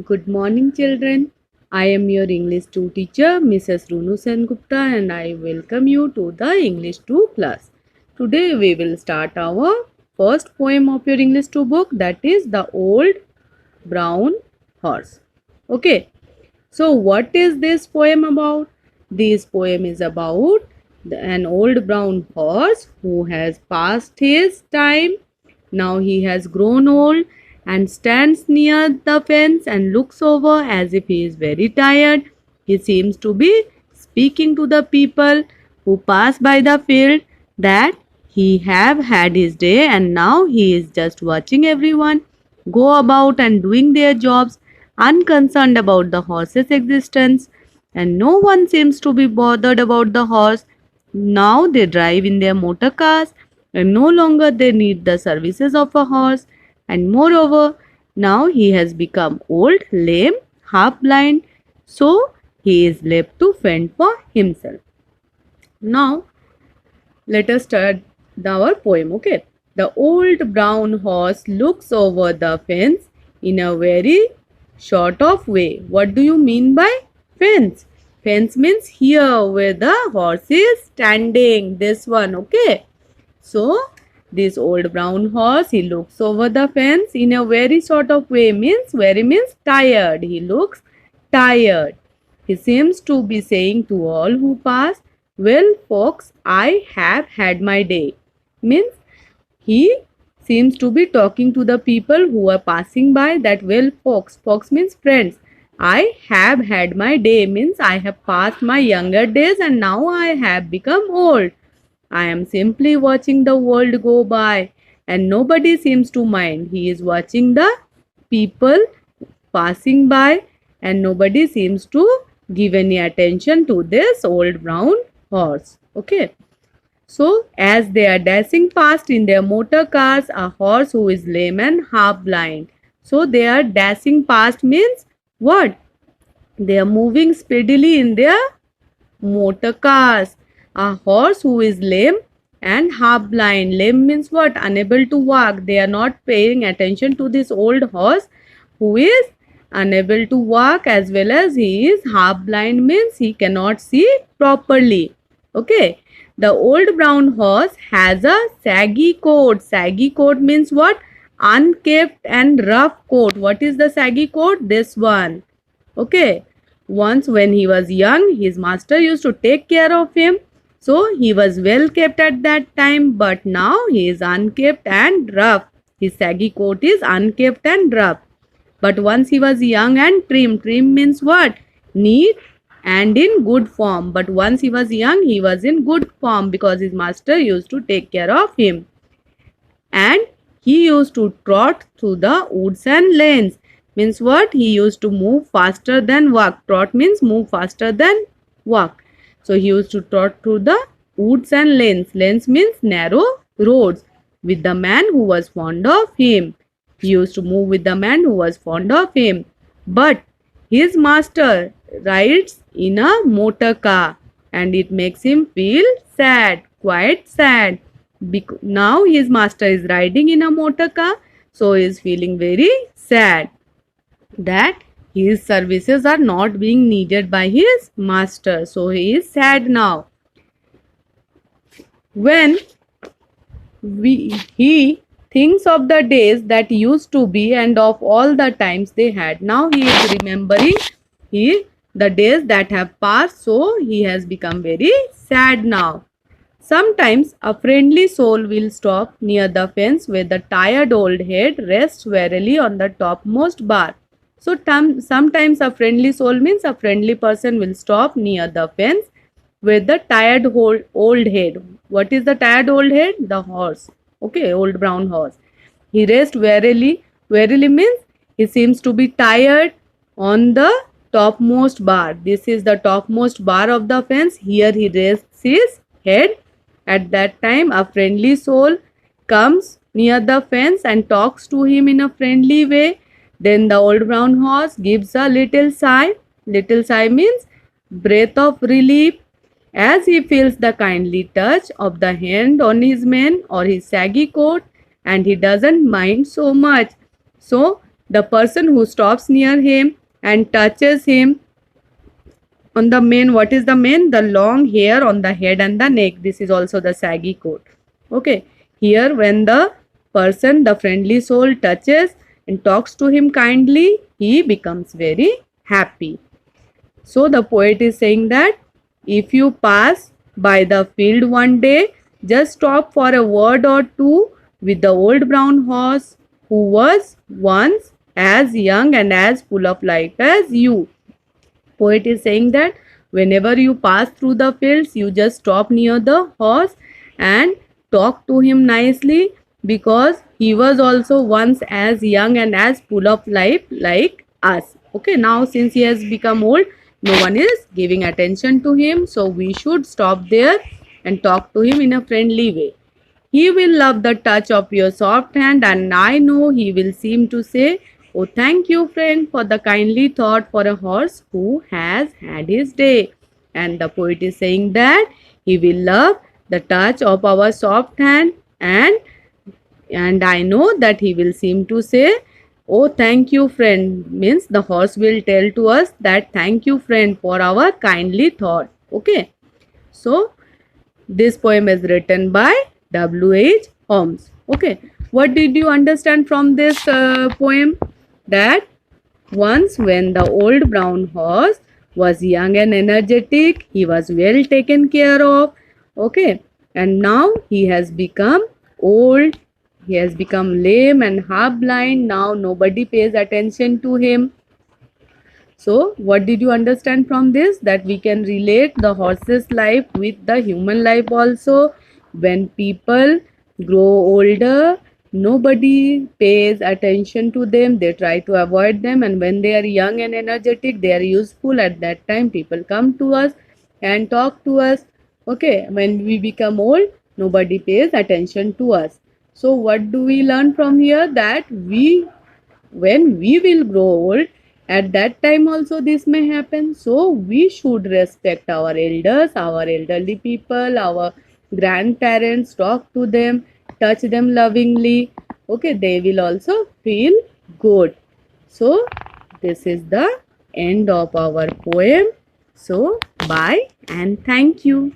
Good morning, children. I am your English 2 teacher, Mrs. Runu Gupta, and I welcome you to the English 2 class. Today we will start our first poem of your English 2 book, that is The Old Brown Horse. Okay, so what is this poem about? This poem is about an old brown horse who has passed his time. Now he has grown old and stands near the fence and looks over as if he is very tired. He seems to be speaking to the people who pass by the field that he have had his day, and now he is just watching everyone go about and doing their jobs, unconcerned about the horse's existence, and no one seems to be bothered about the horse. Now they drive in their motor cars, and no longer they need the services of a horse, and moreover, now he has become old, lame, half blind, so he is left to fend for himself. Now let us start our poem. Okay, the old brown horse looks over the fence in a very sort of way. What do you mean by fence? Fence means here where the horse is standing. This one, okay. So this old brown horse, he looks over the fence in a very sort of way. Means tired. He looks tired. He seems to be saying to all who pass, "Well, folks, I have had my day." Means he seems to be talking to the people who are passing by that, "Well, folks." Folks means friends. "I have had my day" means I have passed my younger days and now I have become old. I am simply watching the world go by and nobody seems to mind. He is watching the people passing by and nobody seems to give any attention to this old brown horse. Okay. So, as they are dashing past in their motor cars, a horse who is lame and half blind. So, they are dashing past means what? They are moving speedily in their motor cars. A horse who is lame and half blind. Lame means what? Unable to walk. They are not paying attention to this old horse who is unable to walk, as well as he is half blind means he cannot see properly. Okay. The old brown horse has a saggy coat. Saggy coat means what? Unkempt and rough coat. What is the saggy coat? This one. Okay. Once when he was young, his master used to take care of him. So he was well kept at that time, but now he is unkept and rough. His saggy coat is unkept and rough. But once he was young and trim. Trim means what? Neat and in good form. But once he was young, he was in good form because his master used to take care of him. And he used to trot through the woods and lanes. Means what? He used to move faster than walk. Trot means move faster than walk. So he used to trot through the woods and lanes. Lanes means narrow roads with the man who was fond of him. He used to move with the man who was fond of him. But his master rides in a motor car and it makes him feel sad, quite sad. Now his master is riding in a motor car, so he is feeling very sad that his services are not being needed by his master. So he is sad now. When he thinks of the days that used to be and of all the times they had, now he is remembering the days that have passed, so he has become very sad now. Sometimes a friendly soul will stop near the fence where the tired old head rests wearily on the topmost bar. So sometimes a friendly soul means a friendly person will stop near the fence with the tired old head. What is the tired old head? The horse. Okay, old brown horse. He rests wearily. Wearily means he seems to be tired on the topmost bar. This is the topmost bar of the fence. Here he rests his head. At that time, a friendly soul comes near the fence and talks to him in a friendly way. Then the old brown horse gives a little sigh. Little sigh means breath of relief as he feels the kindly touch of the hand on his mane or his saggy coat, and he doesn't mind so much. So the person who stops near him and touches him on the mane. What is the mane? The long hair on the head and the neck. This is also the saggy coat. Okay, here when the person, the friendly soul, touches and talks to him kindly, he becomes very happy. So the poet is saying that if you pass by the field one day, just stop for a word or two with the old brown horse who was once as young and as full of life as you. Poet is saying that whenever you pass through the fields, you just stop near the horse and talk to him nicely, because he was also once as young and as full of life like us. Okay, now since he has become old, no one is giving attention to him, so we should stop there and talk to him in a friendly way. He will love the touch of your soft hand, and I know he will seem to say, "Oh, thank you, friend, for the kindly thought for a horse who has had his day." And the poet is saying that he will love the touch of our soft hand, and I know that he will seem to say, "Oh, thank you, friend," means the horse will tell to us that thank you, friend, for our kindly thought. Okay. So this poem is written by W.H. Holmes. Okay. What did you understand from this poem? That once when the old brown horse was young and energetic, he was well taken care of. Okay. And now he has become old. He has become lame and half blind. Now nobody pays attention to him. So, what did you understand from this? That we can relate the horse's life with the human life also. When people grow older, nobody pays attention to them. They try to avoid them. And when they are young and energetic, they are useful. At that time, people come to us and talk to us. Okay, when we become old, nobody pays attention to us. So, what do we learn from here? That when we will grow old, at that time also this may happen, so we should respect our elders, our elderly people, our grandparents, talk to them, touch them lovingly. Okay, they will also feel good. So this is the end of our poem. So bye and thank you.